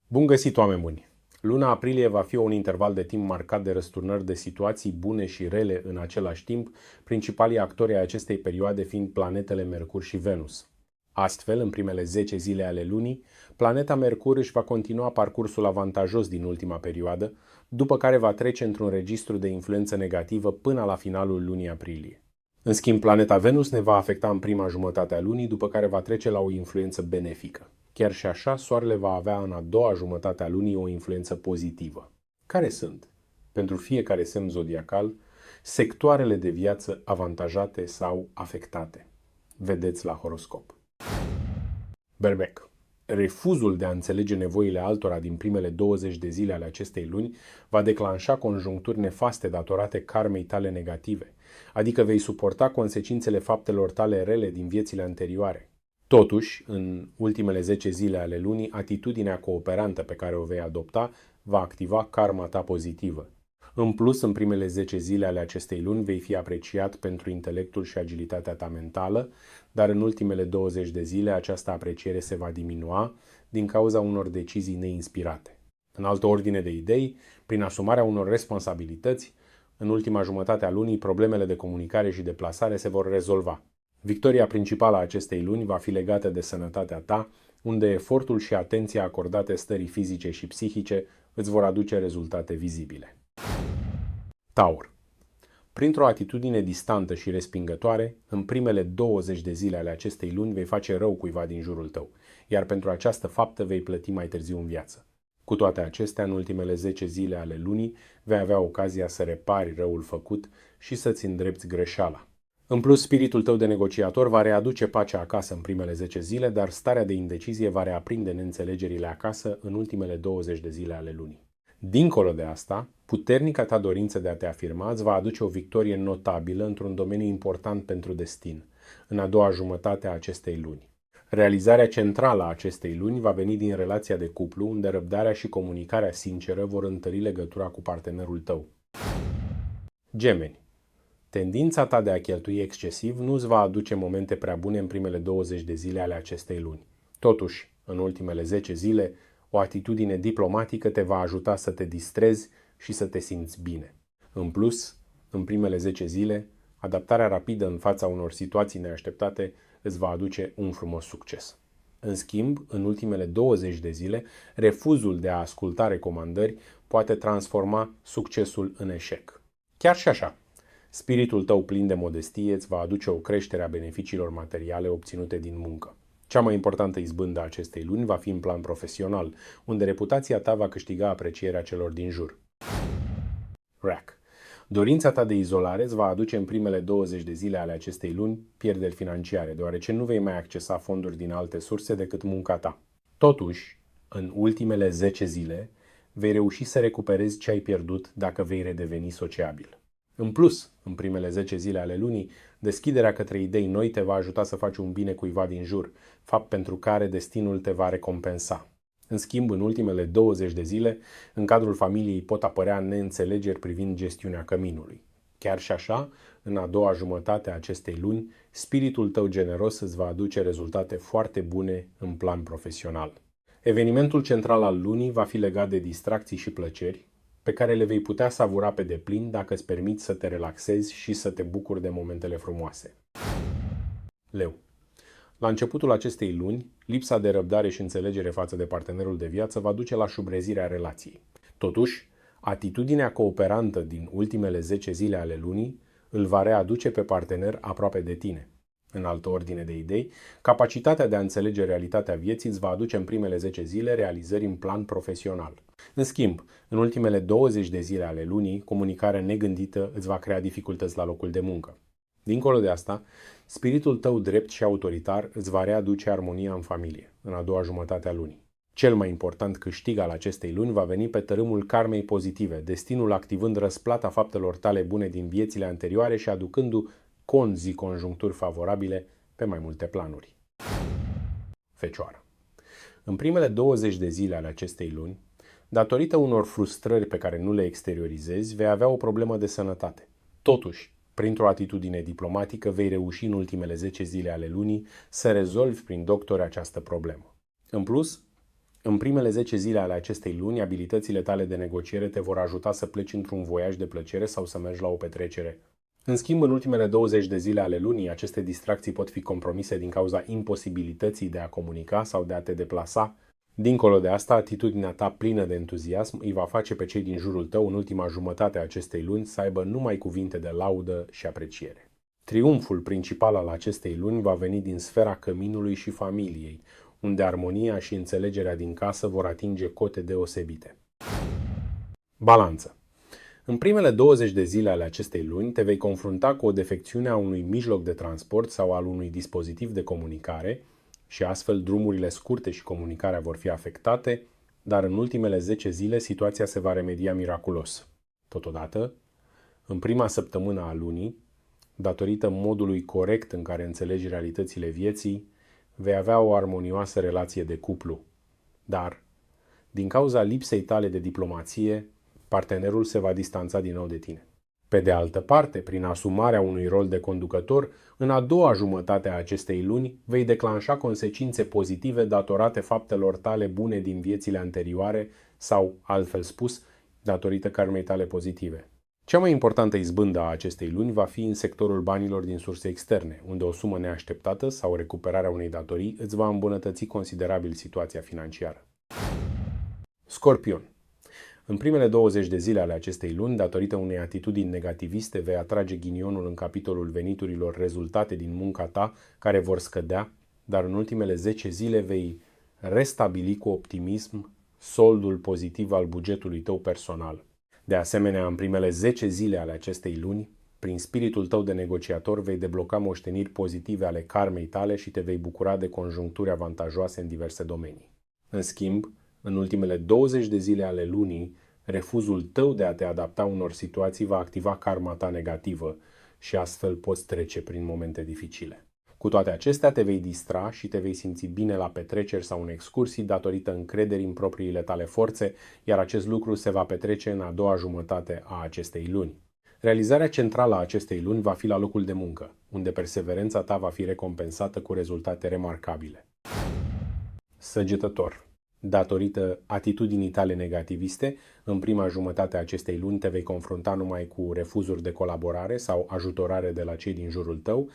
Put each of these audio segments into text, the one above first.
Bun găsit, oameni buni! Luna aprilie va fi un interval de timp marcat de răsturnări de situații bune și rele în același timp, principalii actori ai acestei perioade fiind planetele Mercur și Venus. Astfel, în primele 10 zile ale lunii, planeta Mercur își va continua parcursul avantajos din ultima perioadă, după care va trece într-un registru de influență negativă până la finalul lunii aprilie. În schimb, planeta Venus ne va afecta în prima jumătate a lunii, după care va trece la o influență benefică. Chiar și așa, Soarele va avea în a doua jumătate a lunii o influență pozitivă. Care sunt, pentru fiecare semn zodiacal, sectoarele de viață avantajate sau afectate? Vedeți la horoscop. Berbec. Refuzul de a înțelege nevoile altora din primele 20 de zile ale acestei luni va declanșa conjuncturi nefaste datorate karmei tale negative, adică vei suporta consecințele faptelor tale rele din viețile anterioare. Totuși, în ultimele 10 zile ale lunii, atitudinea cooperantă pe care o vei adopta va activa karma ta pozitivă. În plus, în primele 10 zile ale acestei luni vei fi apreciat pentru intelectul și agilitatea ta mentală, dar în ultimele 20 de zile această apreciere se va diminua din cauza unor decizii neinspirate. În altă ordine de idei, prin asumarea unor responsabilități, în ultima jumătate a lunii, problemele de comunicare și deplasare se vor rezolva. Victoria principală a acestei luni va fi legată de sănătatea ta, unde efortul și atenția acordate stării fizice și psihice îți vor aduce rezultate vizibile. Taur. Printr-o atitudine distantă și respingătoare, în primele 20 de zile ale acestei luni vei face rău cuiva din jurul tău, iar pentru această faptă vei plăti mai târziu în viață. Cu toate acestea, în ultimele 10 zile ale lunii, vei avea ocazia să repari răul făcut și să-ți îndrepți greșeala. În plus, spiritul tău de negociator va readuce pacea acasă în primele 10 zile, dar starea de indecizie va reaprinde neînțelegerile acasă în ultimele 20 de zile ale lunii. Dincolo de asta, puternica ta dorință de a te afirma îți va aduce o victorie notabilă într-un domeniu important pentru destin, în a doua jumătate a acestei luni. Realizarea centrală a acestei luni va veni din relația de cuplu, unde răbdarea și comunicarea sinceră vor întări legătura cu partenerul tău. Gemeni. Tendința ta de a cheltui excesiv nu îți va aduce momente prea bune în primele 20 de zile ale acestei luni. Totuși, în ultimele 10 zile, o atitudine diplomatică te va ajuta să te distrezi și să te simți bine. În plus, în primele 10 zile, adaptarea rapidă în fața unor situații neașteptate îți va aduce un frumos succes. În schimb, în ultimele 20 de zile, refuzul de a asculta recomandări poate transforma succesul în eșec. Chiar și așa, spiritul tău plin de modestie îți va aduce o creștere a beneficiilor materiale obținute din muncă. Cea mai importantă izbândă a acestei luni va fi în plan profesional, unde reputația ta va câștiga aprecierea celor din jur. Rac. Dorința ta de izolare îți va aduce în primele 20 de zile ale acestei luni pierderi financiare, deoarece nu vei mai accesa fonduri din alte surse decât munca ta. Totuși, în ultimele 10 zile, vei reuși să recuperezi ce ai pierdut dacă vei redeveni sociabil. În plus, în primele 10 zile ale lunii, deschiderea către idei noi te va ajuta să faci un bine cuiva din jur, fapt pentru care destinul te va recompensa. În schimb, în ultimele 20 de zile, în cadrul familiei pot apărea neînțelegeri privind gestiunea căminului. Chiar și așa, în a doua jumătate a acestei luni, spiritul tău generos îți va aduce rezultate foarte bune în plan profesional. Evenimentul central al lunii va fi legat de distracții și plăceri, pe care le vei putea savura pe deplin dacă îți permiți să te relaxezi și să te bucuri de momentele frumoase. Leu. La începutul acestei luni, lipsa de răbdare și înțelegere față de partenerul de viață va duce la șubrezirea relației. Totuși, atitudinea cooperantă din ultimele 10 zile ale lunii îl va readuce pe partener aproape de tine. În altă ordine de idei, capacitatea de a înțelege realitatea vieții îți va aduce în primele 10 zile realizări în plan profesional. În schimb, în ultimele 20 de zile ale lunii, comunicarea negândită îți va crea dificultăți la locul de muncă. Dincolo de asta, spiritul tău drept și autoritar îți va readuce armonia în familie, în a doua jumătate a lunii. Cel mai important câștig al acestei luni va veni pe tărâmul karmei pozitive, destinul activând răsplata faptelor tale bune din viețile anterioare și aducându conzii conjuncturi favorabile pe mai multe planuri. Fecioară. În primele 20 de zile ale acestei luni, datorită unor frustrări pe care nu le exteriorizezi, vei avea o problemă de sănătate. Totuși, printr-o atitudine diplomatică, vei reuși în ultimele 10 zile ale lunii să rezolvi prin doctor această problemă. În plus, În primele 10 zile ale acestei luni, abilitățile tale de negociere te vor ajuta să pleci într-un voiaj de plăcere sau să mergi la o petrecere. În schimb, în ultimele 20 de zile ale lunii, aceste distracții pot fi compromise din cauza imposibilității de a comunica sau de a te deplasa. Dincolo de asta, atitudinea ta plină de entuziasm îi va face pe cei din jurul tău în ultima jumătate a acestei luni să aibă numai cuvinte de laudă și apreciere. Triumful principal al acestei luni va veni din sfera căminului și familiei, unde armonia și înțelegerea din casă vor atinge cote deosebite. Balanță. În primele 20 de zile ale acestei luni te vei confrunta cu o defecțiune a unui mijloc de transport sau al unui dispozitiv de comunicare și astfel drumurile scurte și comunicarea vor fi afectate, dar în ultimele 10 zile situația se va remedia miraculos. Totodată, în prima săptămână a lunii, datorită modului corect în care înțelegi realitățile vieții, vei avea o armonioasă relație de cuplu. Dar, din cauza lipsei tale de diplomație, partenerul se va distanța din nou de tine. Pe de altă parte, prin asumarea unui rol de conducător, în a doua jumătate a acestei luni vei declanșa consecințe pozitive datorate faptelor tale bune din viețile anterioare sau, altfel spus, datorită karmei tale pozitive. Cea mai importantă izbândă a acestei luni va fi în sectorul banilor din surse externe, unde o sumă neașteptată sau recuperarea unei datorii îți va îmbunătăți considerabil situația financiară. Scorpion. În primele 20 de zile ale acestei luni, datorită unei atitudini negativiste, vei atrage ghinionul în capitolul veniturilor rezultate din munca ta, care vor scădea, dar în ultimele 10 zile vei restabili cu optimism soldul pozitiv al bugetului tău personal. De asemenea, în primele 10 zile ale acestei luni, prin spiritul tău de negociator vei debloca moșteniri pozitive ale karmei tale și te vei bucura de conjuncturi avantajoase în diverse domenii. În schimb, în ultimele 20 de zile ale lunii, refuzul tău de a te adapta unor situații va activa karma ta negativă și astfel poți trece prin momente dificile. Cu toate acestea, te vei distra și te vei simți bine la petreceri sau în excursii datorită încrederii în propriile tale forțe, iar acest lucru se va petrece în a doua jumătate a acestei luni. Realizarea centrală a acestei luni va fi la locul de muncă, unde perseverența ta va fi recompensată cu rezultate remarcabile. Săgetător. Datorită atitudinii tale negativiste, în prima jumătate a acestei luni te vei confrunta numai cu refuzuri de colaborare sau ajutorare de la cei din jurul tău,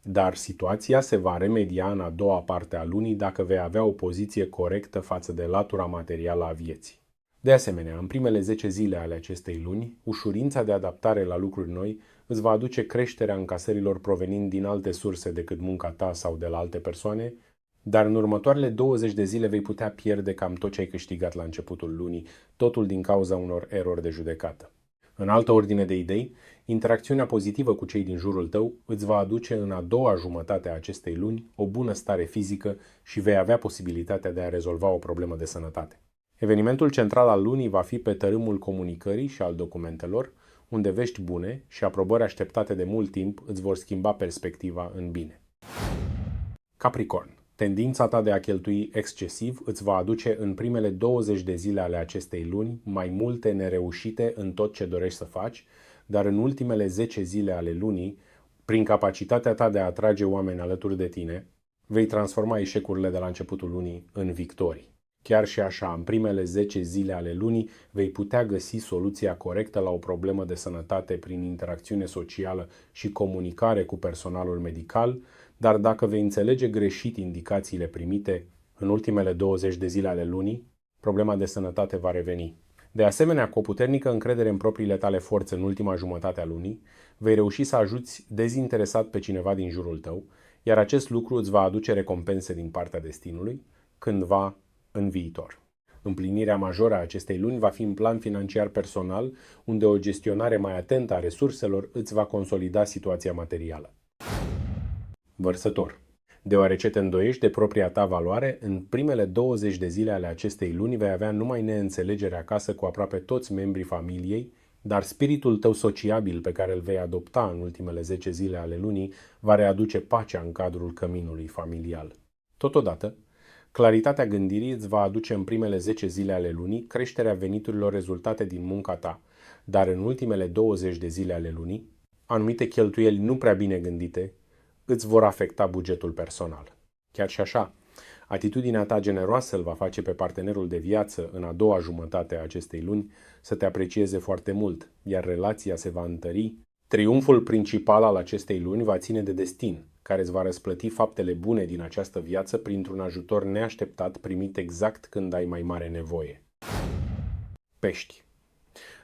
dar situația se va remedia în a doua parte a lunii dacă vei avea o poziție corectă față de latura materială a vieții. De asemenea, în primele 10 zile ale acestei luni, ușurința de adaptare la lucruri noi îți va aduce creșterea încasărilor provenind din alte surse decât munca ta sau de la alte persoane, dar în următoarele 20 de zile vei putea pierde cam tot ce ai câștigat la începutul lunii, totul din cauza unor erori de judecată. În altă ordine de idei, interacțiunea pozitivă cu cei din jurul tău îți va aduce în a doua jumătate a acestei luni o bună stare fizică și vei avea posibilitatea de a rezolva o problemă de sănătate. Evenimentul central al lunii va fi pe tărâmul comunicării și al documentelor, unde vești bune și aprobări așteptate de mult timp îți vor schimba perspectiva în bine. Capricorn. Tendința ta de a cheltui excesiv îți va aduce în primele 20 de zile ale acestei luni mai multe nereușite în tot ce dorești să faci, dar în ultimele 10 zile ale lunii, prin capacitatea ta de a atrage oameni alături de tine, vei transforma eșecurile de la începutul lunii în victorii. Chiar și așa, în primele 10 zile ale lunii vei putea găsi soluția corectă la o problemă de sănătate prin interacțiune socială și comunicare cu personalul medical, dar dacă vei înțelege greșit indicațiile primite în ultimele 20 de zile ale lunii, problema de sănătate va reveni. De asemenea, cu o puternică încredere în propriile tale forțe în ultima jumătate a lunii, vei reuși să ajuți dezinteresat pe cineva din jurul tău, iar acest lucru îți va aduce recompense din partea destinului, cândva în viitor. Împlinirea majoră a acestei luni va fi în plan financiar personal, unde o gestionare mai atentă a resurselor îți va consolida situația materială. Vărsător. Deoarece te îndoiești de propria ta valoare, în primele 20 de zile ale acestei luni vei avea numai neînțelegere acasă cu aproape toți membrii familiei, dar spiritul tău sociabil pe care îl vei adopta în ultimele 10 zile ale lunii va readuce pacea în cadrul căminului familial. Totodată, claritatea gândirii îți va aduce în primele 10 zile ale lunii creșterea veniturilor rezultate din munca ta, dar în ultimele 20 de zile ale lunii, anumite cheltuieli nu prea bine gândite îți vor afecta bugetul personal. Chiar și așa, Atitudinea ta generoasă îl va face pe partenerul de viață în a doua jumătate a acestei luni să te aprecieze foarte mult, iar relația se va întări. Triumful principal al acestei luni va ține de destin, care îți va răsplăti faptele bune din această viață printr-un ajutor neașteptat primit exact când ai mai mare nevoie. Pești.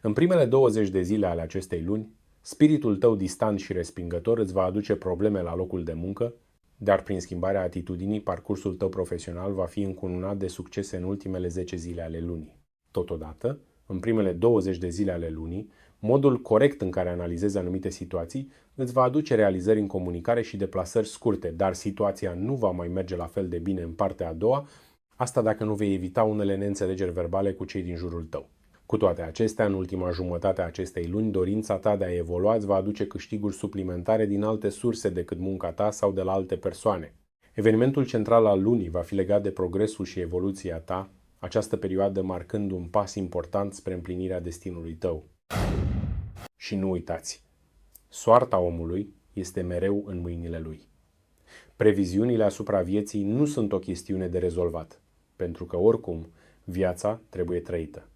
În primele 20 de zile ale acestei luni, spiritul tău distant și respingător îți va aduce probleme la locul de muncă, dar prin schimbarea atitudinii, parcursul tău profesional va fi încununat de succese în ultimele 10 zile ale lunii. Totodată, în primele 20 de zile ale lunii, modul corect în care analizezi anumite situații îți va aduce realizări în comunicare și deplasări scurte, dar situația nu va mai merge la fel de bine în partea a doua, asta dacă nu vei evita unele neînțelegeri verbale cu cei din jurul tău. Cu toate acestea, în ultima jumătate a acestei luni, dorința ta de a evolua îți va aduce câștiguri suplimentare din alte surse decât munca ta sau de la alte persoane. Evenimentul central al lunii va fi legat de progresul și evoluția ta, această perioadă marcând un pas important spre împlinirea destinului tău. Și nu uitați, soarta omului este mereu în mâinile lui. Previziunile asupra vieții nu sunt o chestiune de rezolvat, pentru că oricum viața trebuie trăită.